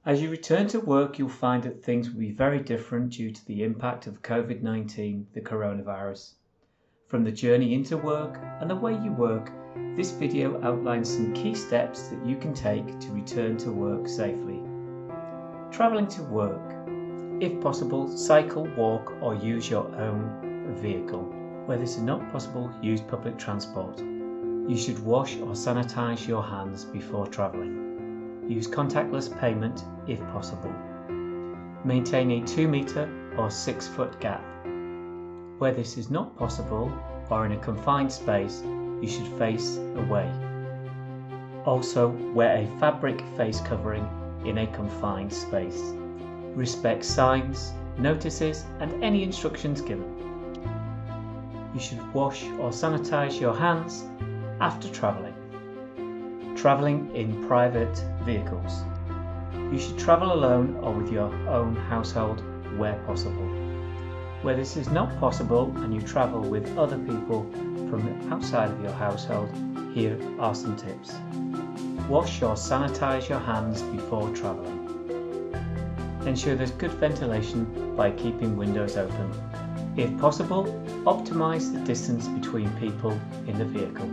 As you return to work, you'll find that things will be very different due to the impact of COVID-19, the coronavirus. From the journey into work and the way you work, this video outlines some key steps that you can take to return to work safely. Travelling to work. If possible, cycle, walk or use your own vehicle. Where this is not possible, use public transport. You should wash or sanitize your hands before travelling. Use contactless payment if possible. Maintain a 2 metre or 6 foot gap. Where this is not possible or in a confined space, you should face away. Also, wear a fabric face covering in a confined space. Respect signs, notices and any instructions given. You should wash or sanitize your hands after travelling. Travelling in private vehicles. You should travel alone or with your own household where possible. Where this is not possible and you travel with other people from outside of your household, here are some tips. Wash or sanitize your hands before travelling. Ensure there's good ventilation by keeping windows open. If possible, optimise the distance between people in the vehicle.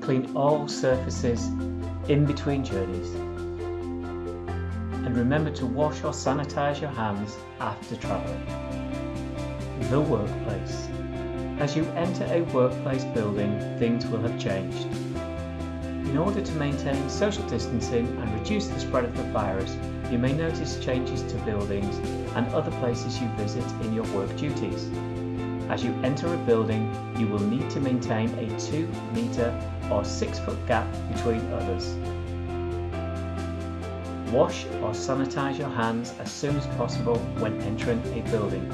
Clean all surfaces in between journeys. And remember to wash or sanitize your hands after travelling. The workplace. As you enter a workplace building, things will have changed. In order to maintain social distancing and reduce the spread of the virus, you may notice changes to buildings and other places you visit in your work duties. As you enter a building, you will need to maintain a 2 metre or 6 foot gap between others. Wash or sanitize your hands as soon as possible when entering a building.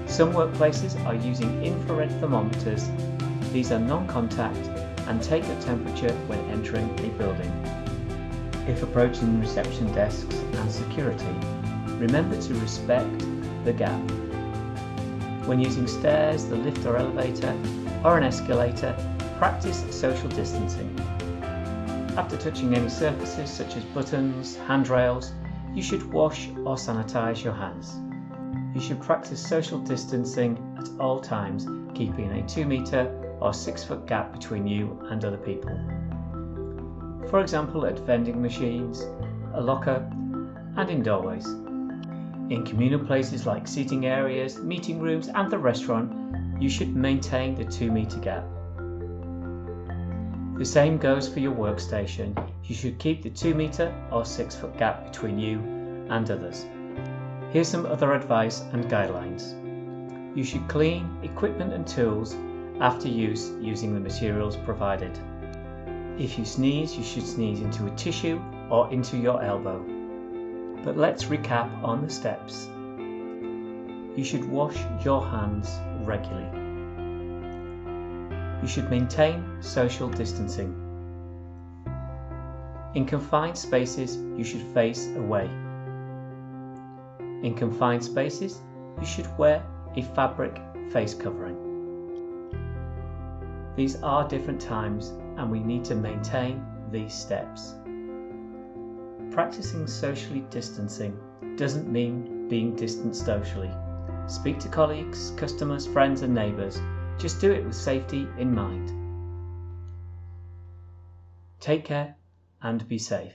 Some workplaces are using infrared thermometers. These are non-contact and take the temperature when entering a building. If approaching reception desks and security, remember to respect the gap. When using stairs, the lift or elevator, or an escalator, practice social distancing. After touching any surfaces such as buttons, handrails, you should wash or sanitize your hands. You should practice social distancing at all times, keeping a 2 metre or 6 foot gap between you and other people. For example, at vending machines, a locker, and in doorways. In communal places like seating areas, meeting rooms and the restaurant, you should maintain the 2 metre gap. The same goes for your workstation. You should keep the 2 metre or 6 foot gap between you and others. Here's some other advice and guidelines. You should clean equipment and tools after use using the materials provided. If you sneeze, you should sneeze into a tissue or into your elbow. But let's recap on the steps. You should wash your hands regularly. You should maintain social distancing. In confined spaces, you should face away. In confined spaces, you should wear a fabric face covering. These are different times and we need to maintain these steps. Practicing socially distancing doesn't mean being distant socially. Speak to colleagues, customers, friends and neighbours. Just do it with safety in mind. Take care and be safe.